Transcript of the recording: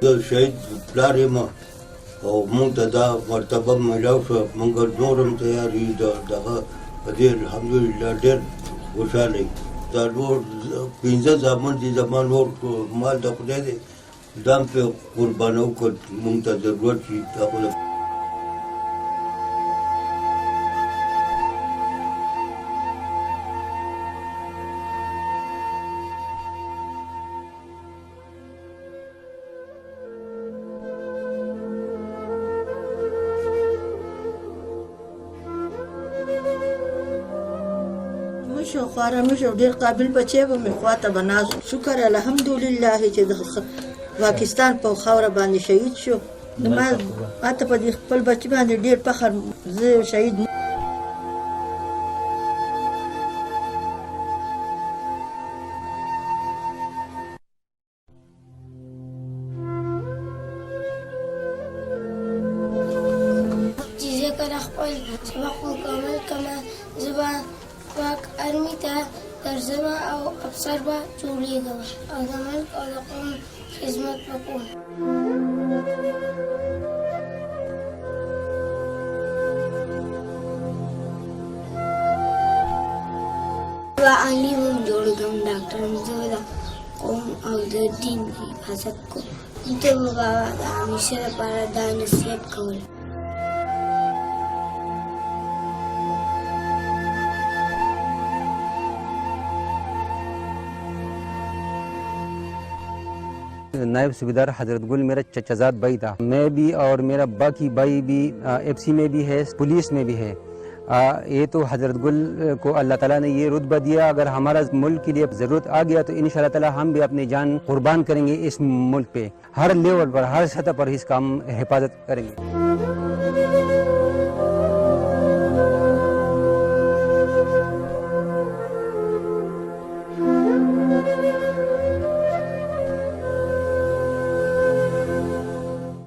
د شهید پلار یم او موږ ته دا مرتبه میلاو شوه، موږ نور هم تیار یو دغه په دې الحمدلله ډېر خوشحاله یو. دا نور 15 زامن دي، زما نور مال د خدای دی، دا هم پرې قربانو که موږ ته ضرورت شي دا خو مشو خواره مشو ډېر قابل بچی به مې خواته به ناست. شکر الحمدلله چې د پاکستان په خاوره باندې شهید شو. ما ته په دې خپل بچي باندې ډېر فخر، زه شهید چې کله خپل سبق مکمل کړم زه به پاک ارمي ته درځم او افسر به جوړېږم او د ملک او د قوم خدمت به کوم. به عالم هم جوړ کړم، ډاکټر هم زه د قوم او د دین حفاظت کوم. ته به بابا د همیشه لپاره دا نصیحت کول. नायब सूबेदार हजरत गुल मेरा चचाजाद भाई था। मैं भी और मेरा बाकी भाई भी एफसी में भी है, पुलिस में भी है। ये तो हजरत गुल को अल्लाह ताला ने ये रुतबा दिया, अगर हमारा मुल्क के लिए ज़रूरत आ गया तो इंशाअल्लाह ताला हम भी अपनी जान कुर्बान करेंगे इस मुल्क पे, हर लेवल पर हर सतह पर इस काम हिफाजत करेंगे।